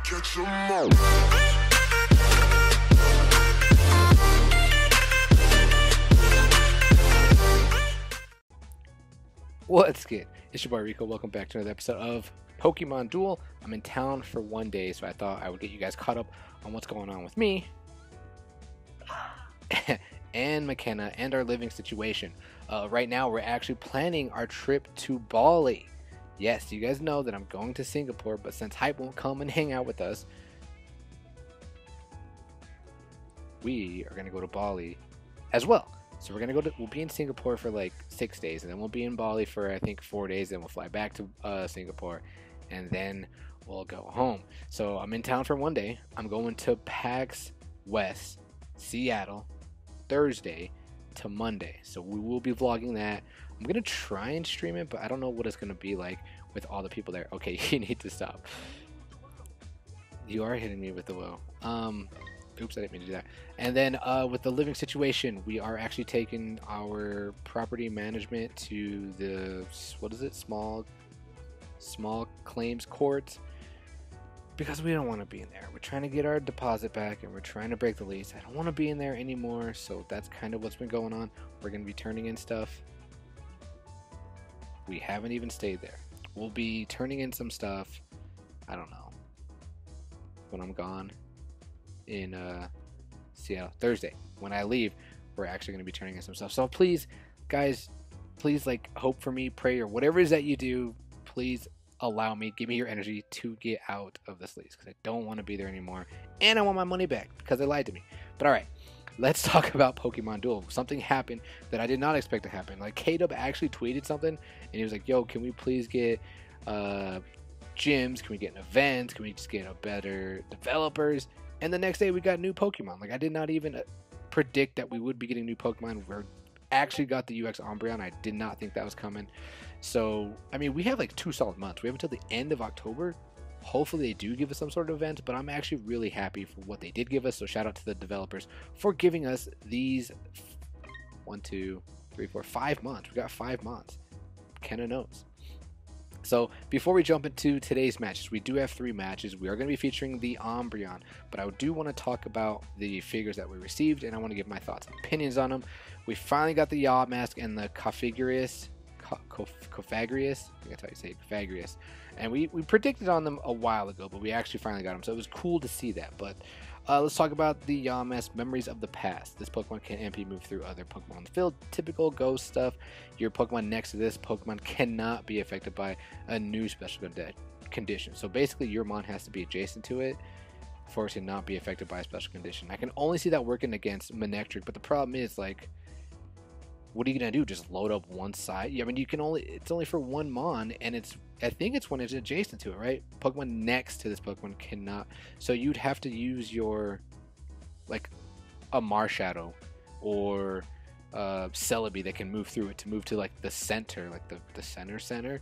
Catch 'em all. What's good? It's your boy Rico. Welcome back to another episode of Pokemon Duel. I'm in town for one day, so I thought I would get you guys caught up on what's going on with me and McKenna and our living situation. Right now, we're actually planning our trip to Bali. Yes, you guys know that I'm going to Singapore, but since Hype won't come and hang out with us, we are going to go to Bali as well. So we're gonna we'll be in Singapore for like 6 days, and then we'll be in Bali for I think 4 days. Then we'll fly back to Singapore, and then we'll go home. So I'm in town for one day. I'm going to PAX West, Seattle, Thursday to Monday. So we will be vlogging that. I'm gonna try and stream it, but I don't know what it's gonna be like with all the people there. Okay, you need to stop. You are hitting me with the woe. Oops, I didn't mean to do that. And then with the living situation, we are actually taking our property management to the, what is it, small claims court, because we don't want to be in there. We're trying to get our deposit back, and we're trying to break the lease. I don't want to be in there anymore, so that's kind of what's been going on. We're going to be turning in stuff. We haven't even stayed there. We'll be turning in some stuff, I don't know, when I'm gone in Seattle Thursday. When I leave, we're actually going to be turning in some stuff. So please, guys, please, like, hope for me, pray, or whatever it is that you do. Please allow me, give me your energy to get out of this lease, because I don't want to be there anymore, and I want my money back because they lied to me. But all right, let's talk about Pokemon Duel. Something happened that I did not expect to happen. Like, K-Dub actually tweeted something, and he was like, yo, can we please get gyms? Can we get an event? Can we just get a better developers? And the next day we got new Pokemon. Like, I did not even predict that we would be getting new Pokemon. We actually got the UX Umbreon. I did not think that was coming. So, I mean, we have like 2 solid months. We have until the end of October. Hopefully they do give us some sort of event, but I'm actually really happy for what they did give us. So shout out to the developers for giving us these 1, 2, 3, 4, 5 months. We got 5 months. Kenna knows. So before we jump into today's matches, we do have 3 matches. We are going to be featuring the Umbreon, but I do want to talk about the figures that we received, and I want to give my thoughts and opinions on them. We finally got the Yamask and the Cofagrigus. Cofagrigus? I think that's how you say it, Cofagrigus. And we predicted on them a while ago, but we actually finally got them, so it was cool to see that. But let's talk about the Yamask Memories of the Past. This Pokemon can MP move through other Pokemon on the field. Typical ghost stuff. Your Pokemon next to this Pokemon cannot be affected by a new special condition. So basically, your Mon has to be adjacent to it for it to not be affected by a special condition. I can only see that working against Manectric, but the problem is, like, what are you gonna do? Just load up one side? I mean, it's only for one Mon, and I think it's when it's adjacent to it, right? Pokemon next to this Pokemon cannot. So you'd have to use your, like, a Marshadow or Celebi that can move through it to move to, like, the center, like the center,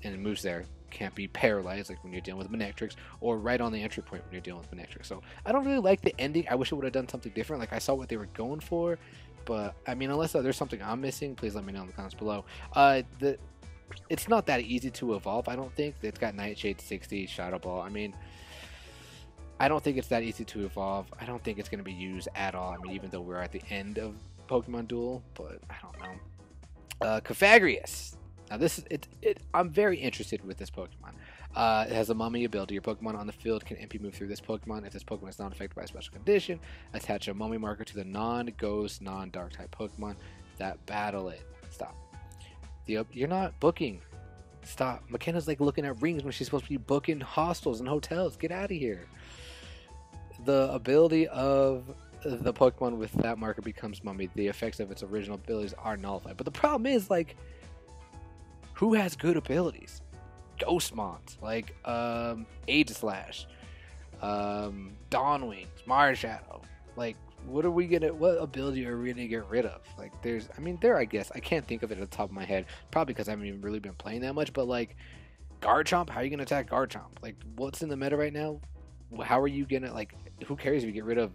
and it moves there. Can't be paralyzed like when you're dealing with Manectrics, or right on the entry point when you're dealing with Manectrics. So I don't really like the ending. I wish it would have done something different. Like, I saw what they were going for, but I mean, unless there's something I'm missing, please let me know in the comments below. It's not that easy to evolve, I don't think. It's got Nightshade, 60, Shadow Ball. I mean, I don't think it's that easy to evolve. I don't think it's going to be used at all. I mean, even though we're at the end of Pokemon Duel, but I don't know. Cofagrigus. Now this is I'm very interested with this Pokemon. It has a Mummy ability. Your Pokemon on the field can MP move through this Pokemon. If this Pokemon is not affected by a special condition, attach a Mummy marker to the non-Ghost, non-Dark type Pokemon that battle it. Stop. You're not booking. Stop. McKenna's like looking at rings when she's supposed to be booking hostels and hotels. Get out of here. The ability of the Pokemon with that marker becomes Mummy. The effects of its original abilities are nullified. But the problem is, like, who has good abilities? Ghostmons, like Aegislash, Dawnwings, Marshadow. Like, what ability are we gonna get rid of? Like, I guess I can't think of it at the top of my head, probably because I haven't even really been playing that much. But like, Garchomp, how are you gonna attack Garchomp? Like, what's in the meta right now? How are you gonna, like, who cares if you get rid of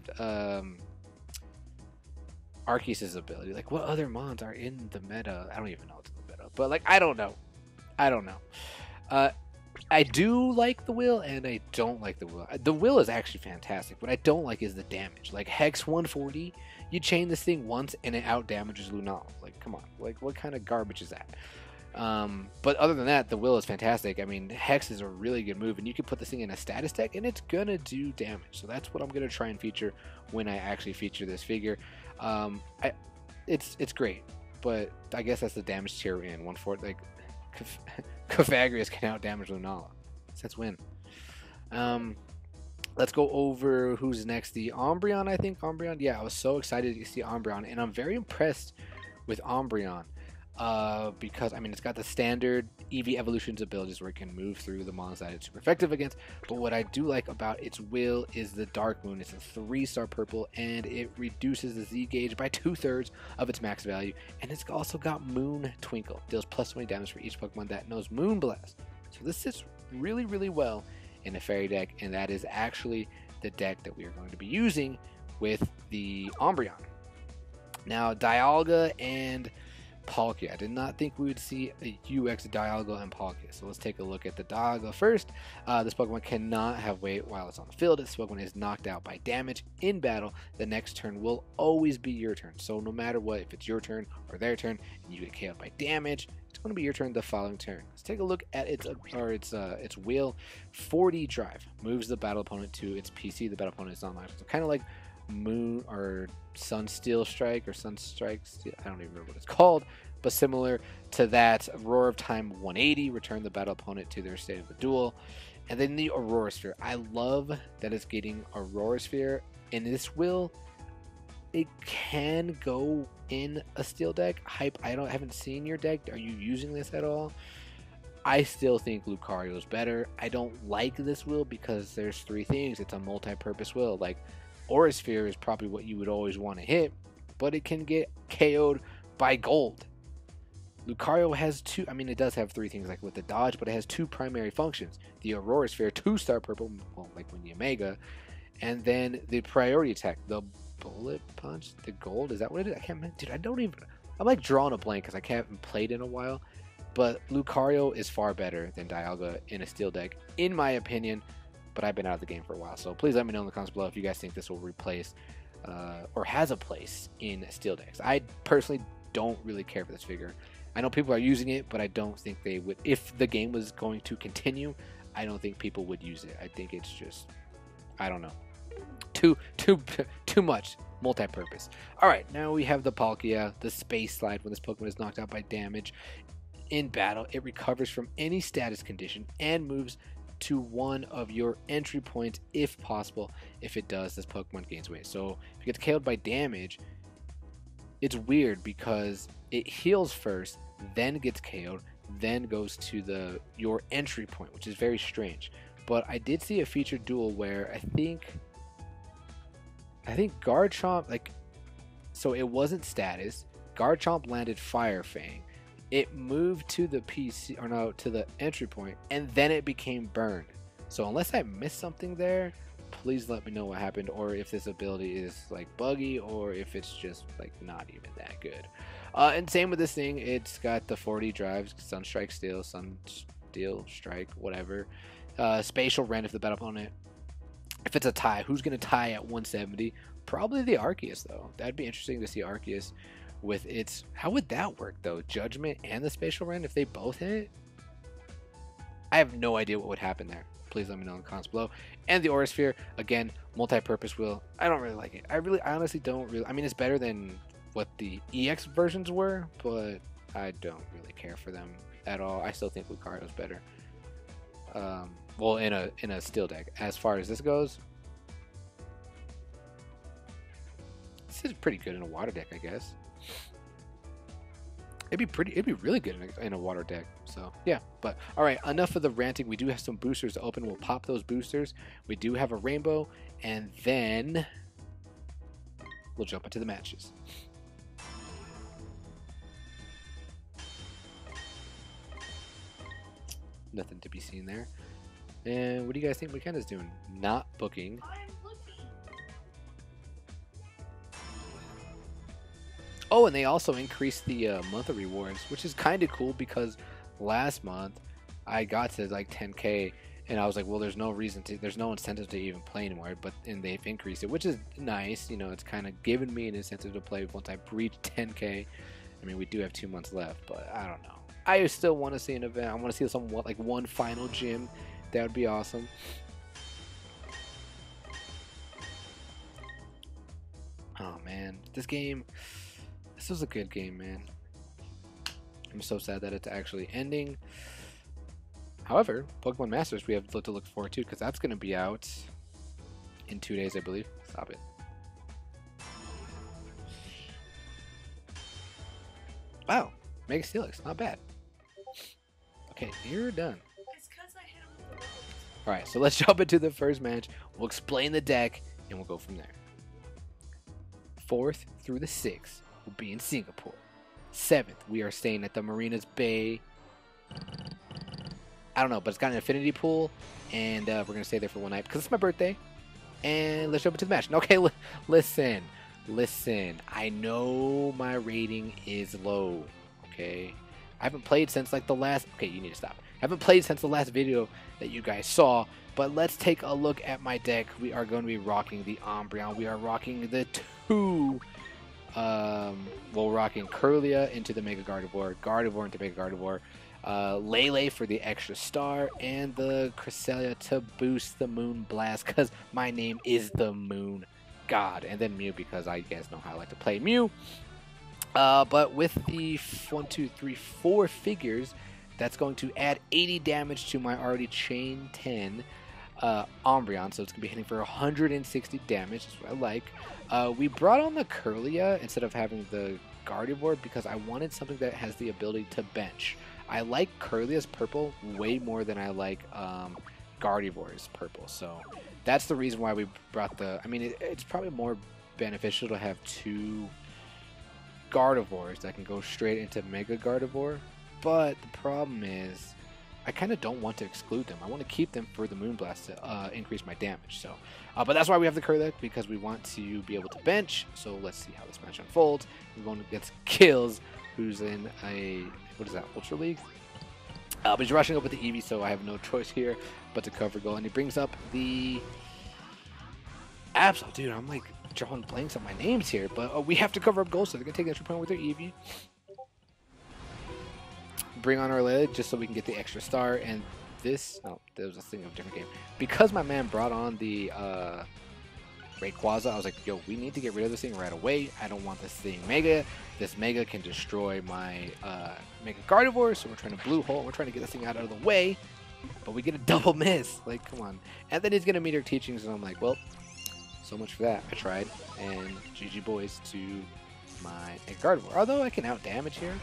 Arceus' ability? Like, what other mons are in the meta? I don't even know what's in the meta, but like, I don't know. I do like the will, and I don't like the will. The will is actually fantastic. What I don't like is the damage. Like Hex 140, you chain this thing once and it out damages Lunala. Like, come on. Like, what kind of garbage is that? But other than that, the will is fantastic. I mean, Hex is a really good move, and you can put this thing in a status deck, and it's gonna do damage. So that's what I'm gonna try and feature when I actually feature this figure. It's great, but I guess that's the damage tier we're in. 140, like Cofagrius can out damage Lunala. Let's win. Let's go over who's next. The Umbreon, I think. Umbreon. Yeah, I was so excited to see Umbreon, and I'm very impressed with Umbreon. Because I mean, it's got the standard EV evolutions abilities where it can move through the mons that it's super effective against. But what I do like about its will is the Dark Moon. It's a 3-star purple, and it reduces the Z gauge by 2/3 of its max value. And it's also got Moon Twinkle, deals plus 20 damage for each Pokemon that knows Moon Blast. So this sits really, really well in a fairy deck, and that is actually the deck that we are going to be using with the Umbreon. Now, Dialga and Palkia. I did not think we would see a UX Dialga and Palkia. So let's take a look at the Dialga first. This Pokemon cannot have weight while it's on the field. This Pokemon is knocked out by damage in battle. The next turn will always be your turn. So no matter what, if it's your turn or their turn, and you get KO'd by damage, it's going to be your turn the following turn. Let's take a look at its wheel. 40 drive moves the battle opponent to its PC. The battle opponent is not live. So kind of like Moon or Sunsteel Strike or Sunstrike. I don't even remember what it's called, but similar to that. Roar of Time 180, return the battle opponent to their state of the duel. And then the Aurora Sphere. I love that it's getting Aurora Sphere. In this will, it can go in a steel deck. Hype, I haven't seen your deck. Are you using this at all? I still think Lucario is better. I don't like this will because there's 3 things. It's a multi-purpose will. Like, Aura Sphere is probably what you would always want to hit, but it can get KO'd by gold. Lucario has 2, I mean, it does have 3 things like with the dodge, but it has 2 primary functions. The Aurora Sphere, 2-star purple, well, like when the Omega, and then the priority attack, the Bullet Punch, the gold, is that what it is? I can't remember, dude, I'm like drawing a blank because I haven't played in a while, but Lucario is far better than Dialga in a steel deck, in my opinion. But I've been out of the game for a while, so please let me know in the comments below if you guys think this will replace or has a place in steel decks. I personally don't really care for this figure. I know people are using it, but I don't think they would. If the game was going to continue, I don't think people would use it. I think it's just, I don't know, too much multi-purpose. All right, now we have the Palkia, the Space Slide. When this Pokemon is knocked out by damage in battle, it recovers from any status condition and moves to one of your entry points if possible. If it does, this Pokemon gains weight. So if you get KO'd by damage, it's weird because it heals first, then gets KO'd, then goes to your entry point, which is very strange. But I did see a featured duel where I think Garchomp, like, so it wasn't status. Garchomp landed Fire Fang. It moved to the PC, or no, to the entry point, and then it became burned. So unless I missed something there, please let me know what happened, or if this ability is like buggy, or if it's just like not even that good. And same with this thing, it's got the 40 drives, Sunstrike, Steel, Sunsteel, Strike, whatever. Spatial Rend if the battle opponent. If it's a tie, who's going to tie at 170? Probably the Arceus, though. That'd be interesting to see Arceus with its, how would that work though? Judgment and the Spatial Rend, if they both hit? I have no idea what would happen there. Please let me know in the comments below. And the Aura Sphere, again, multi-purpose wheel. I don't really like it. I honestly don't really, I mean, it's better than what the EX versions were, but I don't really care for them at all. I still think Lucario's better. Well, in a steel deck. As far as this goes, this is pretty good in a water deck, I guess. It'd be really good in a water deck. So yeah, but all right, enough of the ranting. We do have some boosters to open. We'll pop those boosters. We do have a rainbow, and then we'll jump into the matches. Nothing to be seen there. And what do you guys think McKenna's doing? Not booking. Oh, and they also increased the monthly rewards, which is kind of cool because last month I got to like 10K, and I was like, well, there's no incentive to even play anymore. But and they've increased it, which is nice. You know, it's kind of given me an incentive to play once I reach 10K. I mean, we do have 2 months left, but I don't know. I still want to see an event. I want to see some like one final gym. That would be awesome. Oh man, this was a good game, man. I'm so sad that it's actually ending. However, Pokemon Masters we have to look forward to because that's going to be out in 2 days, I believe. Stop it. Wow, Mega Steelix, not bad. Okay, you're done. It's because I hit him with the rope. Alright, so let's jump into the first match. We'll explain the deck, and we'll go from there. 4th through the 6th will be in Singapore. 7th, we are staying at the Marinas Bay. I don't know, but it's got an infinity pool, and we're going to stay there for one night because it's my birthday. And let's jump into the match. Okay, listen. I know my rating is low, okay? I haven't played since like the last... Okay, you need to stop. I haven't played since the last video that you guys saw, but let's take a look at my deck. We are going to be rocking the Umbreon. We are rocking the we're rocking Kirlia into the Mega Gardevoir, Gardevoir into Mega Gardevoir, Lele for the extra star, and the Cresselia to boost the Moon Blast, because my name is the Moon God, and then Mew, because I guys know how I like to play Mew. But with the 1, 2, 3, 4 figures, that's going to add 80 damage to my already chain 10 Umbreon, so it's going to be hitting for 160 damage. That's what I like. We brought on the Kirlia instead of having the Gardevoir because I wanted something that has the ability to bench. I like Kirlia's purple way more than I like Gardevoir's purple, so that's the reason why we brought the... I mean, it's probably more beneficial to have 2 Gardevoirs that can go straight into Mega Gardevoir, but the problem is I kind of don't want to exclude them. I want to keep them for the Moonblast to increase my damage. So, but that's why we have the Kirlia, because we want to be able to bench. So let's see how this match unfolds. We're going against Kills, who's in a... What is that? Ultra League? But he's rushing up with the Eevee, so I have no choice here but to cover goal. And he brings up the... Absol. Dude, I'm like drawing blanks on my names here, but we have to cover up goals, so they're going to take the extra point with their Eevee. Bring on our Lele just so we can get the extra star, and this... No, there was a thing of a different game. Because my man brought on the Rayquaza, I was like, yo, we need to get rid of this thing right away. I don't want this thing Mega. This Mega can destroy my Mega Gardevoir, so we're trying to Blue Hole. We're trying to get this thing out of the way, but we get a double miss. Like, come on. And then he's going to meet our teachings, and I'm like, well, so much for that. I tried, and GG boys to my Gardevoir. Although I can out damage here.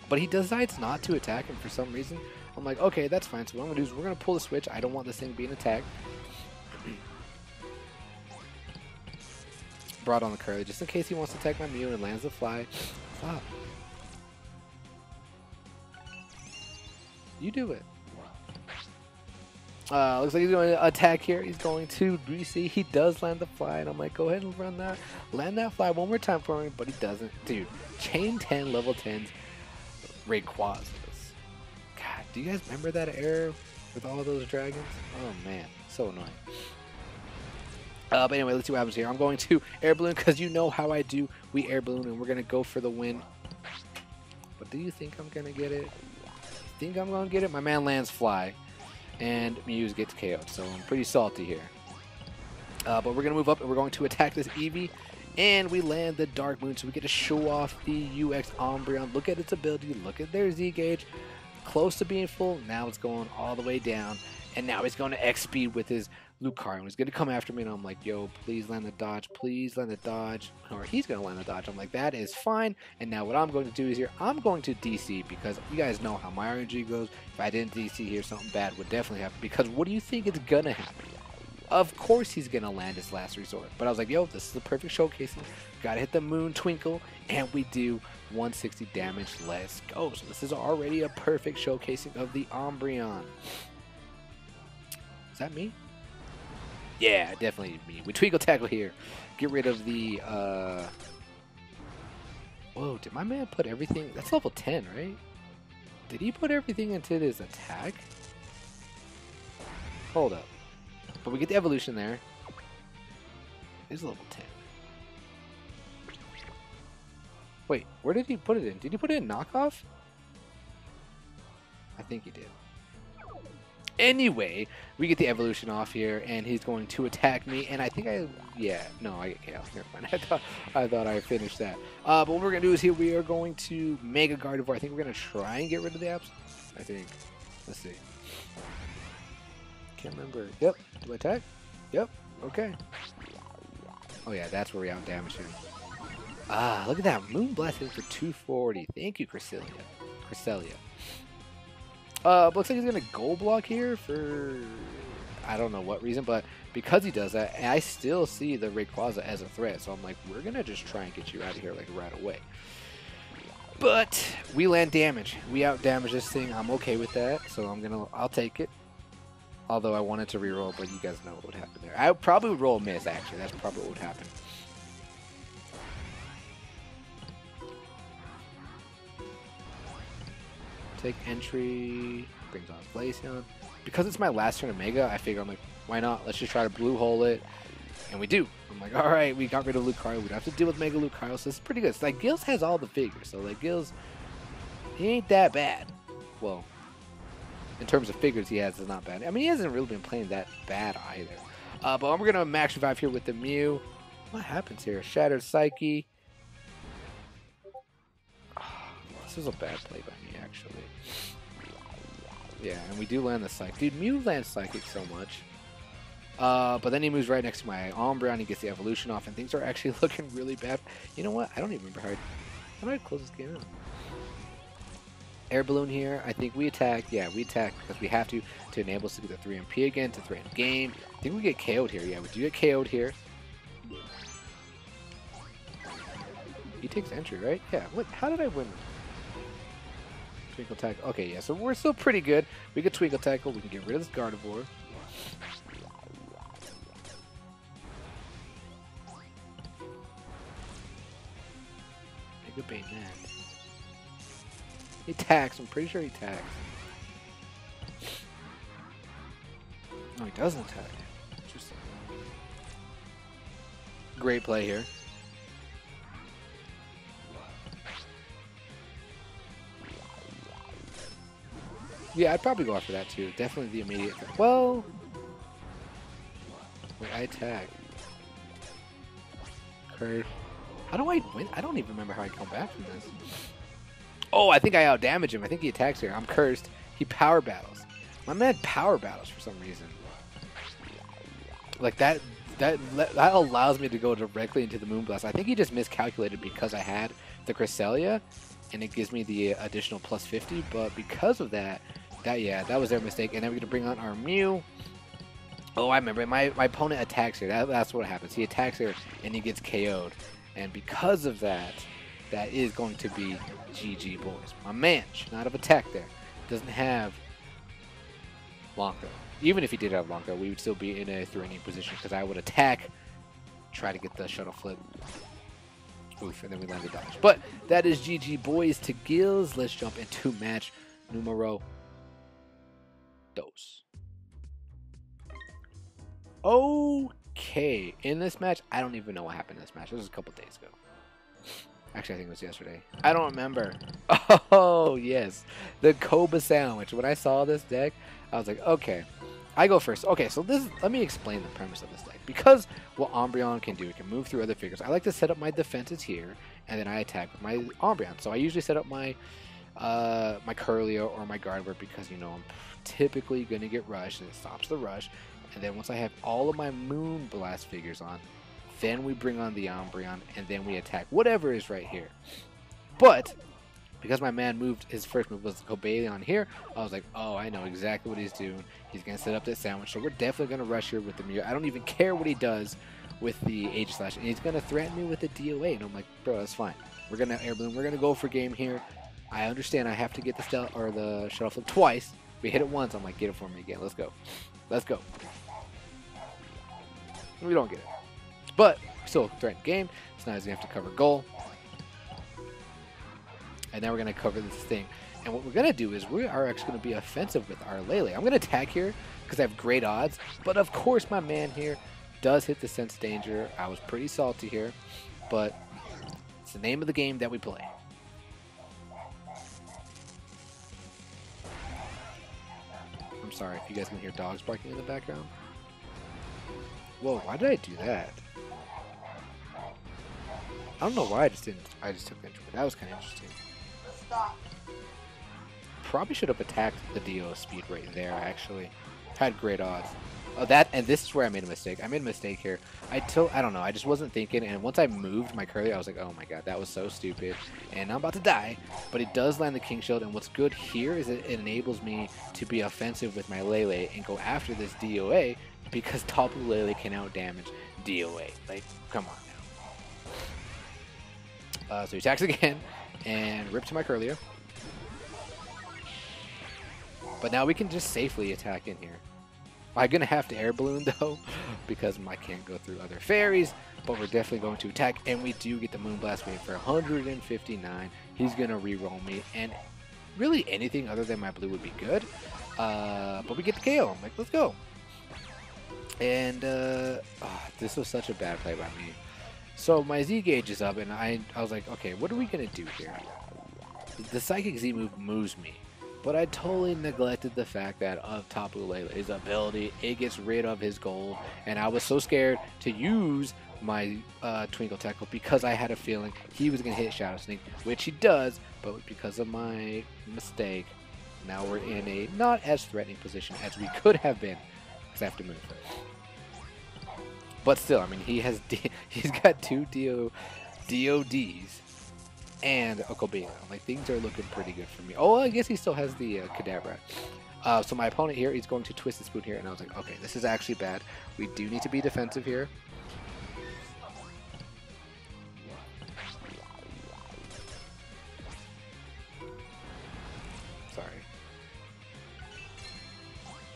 But he decides not to attack him for some reason. I'm like, okay, that's fine. So what I'm going to do is we're going to pull the switch. I don't want this thing being attacked. Brought on the Curly just in case he wants to attack my Mew and lands the fly. Stop. You do it. Looks like he's going to attack here. He's going to Greasy. He does land the fly, and I'm like, go ahead and run that. Land that fly one more time for me, but he doesn't. Dude, chain 10, level 10s, Rayquazas. God, do you guys remember that era with all those dragons? Oh, man. So annoying. But anyway, let's see what happens here. I'm going to Air Balloon because you know how I do. We Air Balloon, and we're going to go for the win. But do you think I'm going to get it? Think I'm going to get it? My man lands Fly, and Mew gets KO'd, so I'm pretty salty here. But we're going to move up, and we're going to attack this Eevee, and we land the Dark Moon, so we get to show off the UX Umbreon. Look at its ability. Look at their Z-Gauge. Close to being full. Now it's going all the way down, and now he's going to X-Speed with his Lucario. He's going to come after me, and I'm like, yo, please land the dodge. Please land the dodge. Or he's going to land the dodge. I'm like, that is fine. And now what I'm going to do is here, I'm going to DC because you guys know how my RNG goes. If I didn't DC here, something bad would definitely happen. Because what do you think is going to happen? Of course he's going to land his last resort. But I was like, yo, this is the perfect showcasing. Got to hit the Moon Twinkle, and we do 160 damage. Let's go. So this is already a perfect showcasing of the Umbreon. Is that me? Yeah, definitely me. We Twinkle Tackle here. Get rid of the, Whoa, did my man put everything? That's level 10, right? Did he put everything into his attack? Hold up. But we get the evolution there. He's level 10. Wait, where did he put it in? Did he put it in knockoff? I think he did. Anyway, we get the evolution off here, and he's going to attack me, and I think I get chaos. Never mind. I thought I finished that. But what we're gonna do is here we are going to Mega Gardevoir. I think we're gonna try and get rid of the apps. I think. Let's see. Can't remember. Yep. Do I attack? Yep. Okay. Oh yeah, that's where we out damage him. Ah, look at that. Moonblast hit for 240. Thank you, Cresselia. Looks like he's gonna gold block here for I don't know what reason, but because he does that, I still see the Rayquaza as a threat. So I'm like, we're gonna just try and get you out of here like right away. But we land damage. We out damage this thing. I'm okay with that, so I'll take it. Although I wanted to reroll, but you guys know what would happen there. I would probably roll a miss. Actually, that's probably what would happen. Take entry, brings on Glaceon. Because it's my last turn of Mega, I figure I'm like, why not? Let's just try to blue hole it. And we do. I'm like, alright, we got rid of Lucario. We don't have to deal with Mega Lucario, so it's pretty good. It's like, Gills has all the figures, so like, Gills, he ain't that bad. Well, in terms of figures he has, is not bad. I mean, he hasn't really been playing that bad either. But we're going to max revive here with the Mew. What happens here? Shattered Psyche. This is a bad play by me, actually. Yeah, and we do land the Psychic. Dude, Mew lands Psychic so much. But then he moves right next to my Umbreon. He gets the evolution off, and things are actually looking really bad. You know what? I don't even remember how did I close this game out? Air Balloon here. I think we attack. Yeah, we attack because we have to enable us to get the 3 MP again to threaten game. I think we get KO'd here. Yeah, we do get KO'd here. He takes entry, right? Yeah. What? How did I win? Twinkle Tackle. Okay, yeah, so we're still pretty good. We get Twinkle Tackle. We can get rid of this Gardevoir. Mega Bait Man. He attacks. I'm pretty sure he attacks. No, he doesn't attack. Interesting. Great play here. Yeah, I'd probably go after that too. Definitely the immediate. Well, wait, I attack. Curse. How do I win? I don't even remember how I come back from this. Oh, I think I outdamage him. I think he attacks here. I'm cursed. He power battles. My man power battles for some reason. Like that allows me to go directly into the Moonblast. I think he just miscalculated because I had the Cresselia, and it gives me the additional plus 50. But because of that, that was their mistake. And then we're gonna bring on our Mew. Oh, I remember. My opponent attacks here. That's what happens. He attacks here, and he gets KO'd. And because of that, that is going to be GG, boys. My man should not have attacked there. Doesn't have Blanco. Even if he did have Blanco, we would still be in a threatening position because I would attack, try to get the shuttle flip. Oof, and then we land the dodge. But that is GG, boys, to Gills. Let's jump into match numero dos. Okay, in this match, I don't even know what happened in this match. This was a couple days ago. Actually, I think it was yesterday. I don't remember. Oh, yes. The Koba sandwich. When I saw this deck, I was like, okay. I go first. Okay, so let me explain the premise of this deck. Because what Umbreon can do, it can move through other figures. I like to set up my defenses here, and then I attack with my Umbreon. So I usually set up my my Curlia or my Gardevoir because, you know, I'm typically going to get rushed, and it stops the rush. And then once I have all of my Moonblast figures on, then we bring on the Umbreon, and then we attack whatever is right here. But because my man moved, his first move was Cobalion here, I was like, oh, I know exactly what he's doing. He's going to set up that sandwich, so we're definitely going to rush here with the Mew. I don't even care what he does with the H-Slash, and he's going to threaten me with the DOA, and I'm like, bro, that's fine. We're going to Air Balloon. We're going to go for game here. I understand I have to get the shuttle flip twice. We hit it once. I'm like, get it for me again. Let's go. Let's go. We don't get it. But we still threaten game. So now he's going to have to cover goal. And then we're going to cover this thing. And what we're going to do is we are actually going to be offensive with our Lele. I'm going to attack here because I have great odds. But of course my man here does hit the sense danger. I was pretty salty here. But it's the name of the game that we play. I'm sorry if you guys can hear dogs barking in the background. Whoa, why did I do that? I don't know why I just took the intro. That was kind of interesting. Stop. Probably should have attacked the Dio speed right there, actually. Had great odds. Oh, that, and this is where I made a mistake. I made a mistake here. I don't know, I just wasn't thinking, and once I moved my curly, I was like, oh my god, that was so stupid. And I'm about to die, but it does land the King Shield, and what's good here is it enables me to be offensive with my Lele and go after this DOA, because Tapu Lele can out-damage DOA. Like, come on now. So he attacks again, and rip to my Curlier. But now we can just safely attack in here. I'm going to have to air balloon though, because I can't go through other fairies, but we're definitely going to attack, and we do get the Moonblast Wave for 159. He's going to re-roll me, and really anything other than my blue would be good. But we get the KO. I'm like, let's go. And this was such a bad play by me. So my Z gauge is up, and I was like, okay, what are we going to do here? The Psychic Z move moves me. But I totally neglected the fact that of Tapu Lele's ability, it gets rid of his gold, and I was so scared to use my Twinkle Tackle because I had a feeling he was going to hit Shadow Sneak, which he does, but because of my mistake, now we're in a not as threatening position as we could have been, because I have to move. But still, I mean, he's got two DODs. And a Cobalion. Like, things are looking pretty good for me. Oh, I guess he still has the Kadabra. So my opponent here, he's going to Twisted Spoon here, and I was like, okay, this is actually bad. We do need to be defensive here. Sorry.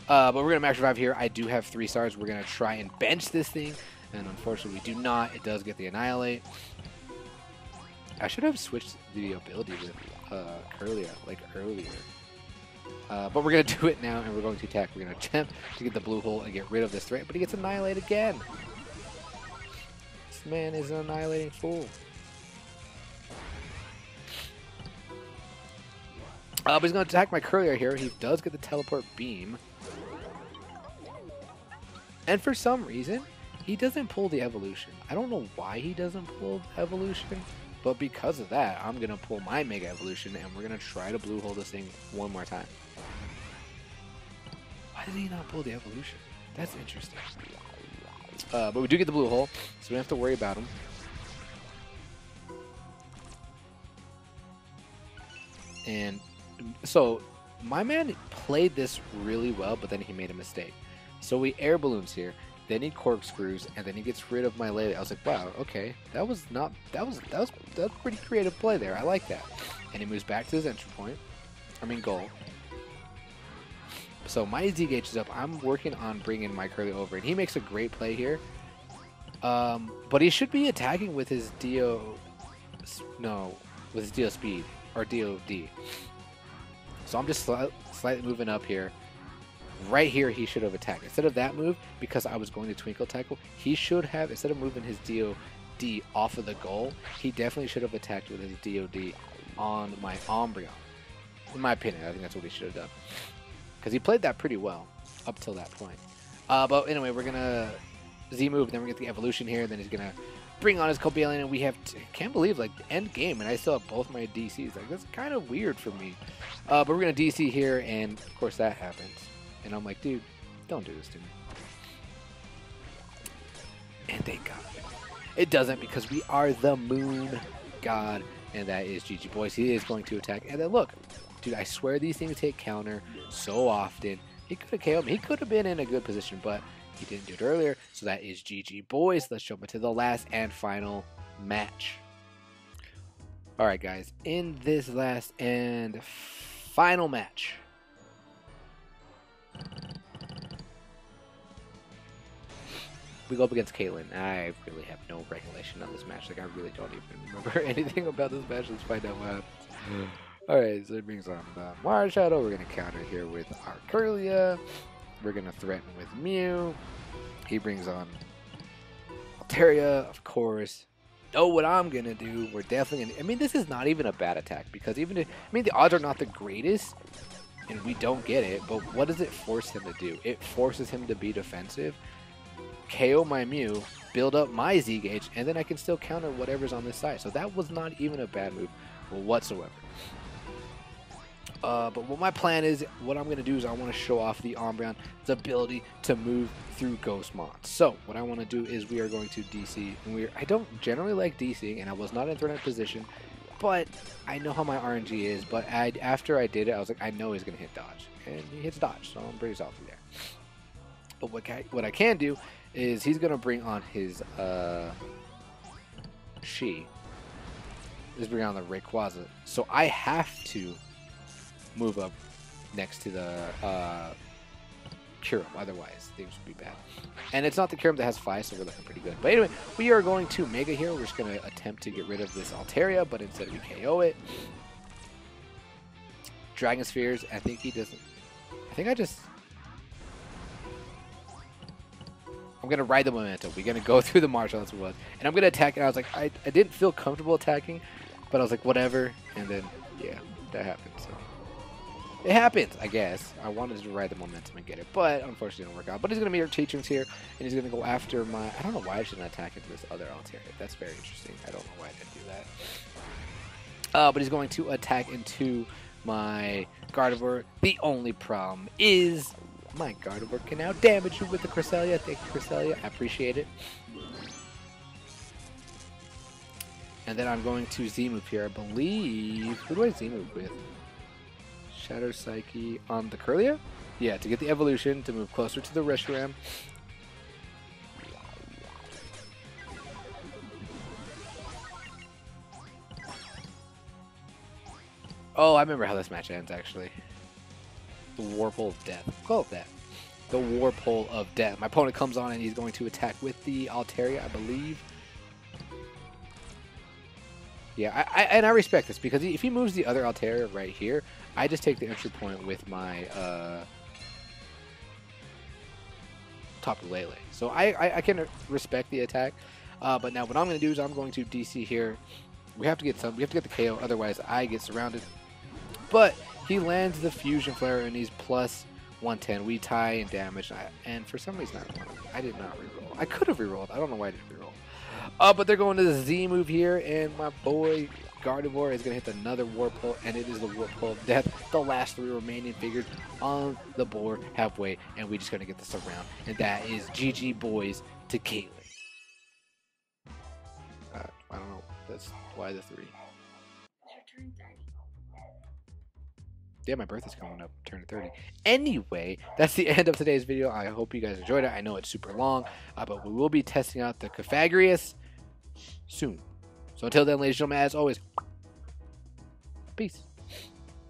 But we're going to max revive here. I do have 3 stars. We're going to try and bench this thing, and unfortunately we do not. It does get the Annihilate. I should have switched the ability with Curlia, like earlier. But we're going to do it now, and we're going to attack. We're going to attempt to get the blue hole and get rid of this threat, but he gets annihilated again. This man is an annihilating fool. But he's going to attack my Curlier here. He does get the Teleport Beam. And for some reason, he doesn't pull the Evolution. I don't know why he doesn't pull the Evolution. But because of that, I'm going to pull my Mega Evolution, and we're going to try to blue hole this thing one more time. Why did he not pull the Evolution? That's interesting. But we do get the blue hole, so we don't have to worry about him. And so my man played this really well, but then he made a mistake. So we air balloons here. Then he corkscrews, and then he gets rid of my Lele. I was like, wow, okay, that was pretty creative play there. I like that. And he moves back to his entry point. I mean, goal. So my Z gauge is up. I'm working on bringing my Curly over, and he makes a great play here. But he should be attacking with his with his Dio speed or DOD. So I'm just slightly moving up here. Right here, he should have attacked. Instead of that move, because I was going to Twinkle Tackle, he should have, instead of moving his DOD off of the goal, he definitely should have attacked with his DOD on my Umbreon. In my opinion, I think that's what he should have done. Because he played that pretty well up till that point. But anyway, we're going to Z-move, then we get the Evolution here, then he's going to bring on his Cobalion, and we have, can't believe, like, end game, and I still have both my DCs. Like, that's kind of weird for me. But we're going to DC here, and of course that happens. And I'm like, dude, don't do this to me. And thank God. It doesn't, because we are the Moon God, and that is GG Boys. He is going to attack. And then look, dude, I swear these things hit counter so often. He could have KO'd me. He could have been in a good position, but he didn't do it earlier. So that is GG Boys. Let's jump into the last and final match. All right, guys. In this last and final match, we go up against Caitlyn. I really have no recollection on this match. Like, I really don't even remember anything about this match. Let's find out what happens. Alright, so it brings on Mars Shadow. We're going to counter here with Arculia. We're going to threaten with Mew. He brings on Altaria, of course. Know what I'm going to do. We're definitely going to... I mean, this is not even a bad attack because even if... I mean, the odds are not the greatest and we don't get it, but what does it force him to do? It forces him to be defensive, KO my Mew, build up my Z-Gauge, and then I can still counter whatever's on this side. So that was not even a bad move whatsoever. But what my plan is, what I'm going to do is I want to show off the Umbreon's ability to move through Ghost Mons. So what I want to do is we are going to DC. And I don't generally like DCing, and I was not in threat position, but I know how my RNG is. But after I did it, I was like, I know he's going to hit dodge. And he hits dodge, so I'm pretty salty there. But what I can do is he's going to bring on his Shi. He's bringing on the Rayquaza. So I have to move up next to the Kyurem, otherwise things would be bad. And it's not the Kyurem that has 5, so we're looking pretty good. But anyway, we are going to Mega here. We're just going to attempt to get rid of this Altaria, but instead we KO it. Dragon Spheres, I think he doesn't... I think I just... I'm going to ride the momentum. We're going to go through the marshal, that's what it was. And I'm going to attack, and I was like, I didn't feel comfortable attacking, but I was like, whatever. And then, yeah, that happened, so... It happens, I guess. I wanted to ride the momentum and get it, but unfortunately it didn't work out. But he's going to meet our teachings here, and he's going to go after my... I don't know why I shouldn't attack into this other Altaria. That's very interesting. I don't know why I didn't do that. But he's going to attack into my Gardevoir. The only problem is my Gardevoir can now damage you with the Cresselia. Thank you, Cresselia. I appreciate it. And then I'm going to Z-move here, I believe. Who do I Z-move with? Shadow Psyche on the Curlia? Yeah, to get the evolution, to move closer to the Reshiram. Oh, I remember how this match ends, actually. The Warpole of Death. Call it that. The Warpole of Death. My opponent comes on and he's going to attack with the Altaria, I believe. Yeah, I respect this because if he moves the other Altaria right here, I just take the entry point with my Tapu Lele. So I can respect the attack. But now what I'm going to do is I'm going to DC here. We have to get the KO, otherwise I get surrounded. But he lands the Fusion Flare and he's plus 110. We tie in damage, and for some reason I did not reroll. I could have rerolled. I don't know why I didn't reroll. But they're going to the Z move here, and my boy Gardevoir is going to hit another Warpole, and it is the Warpole of Death. The last 3 remaining figures on the board halfway, and we're just going to get this around. And that is GG boys to Caitlyn. I don't know. That's why the 3. Turn 30. Yeah, my birthday's coming up, turning 30. Anyway, that's the end of today's video. I hope you guys enjoyed it. I know it's super long, but we will be testing out the Cofagrigus soon. So until then, ladies and gentlemen, as always, peace.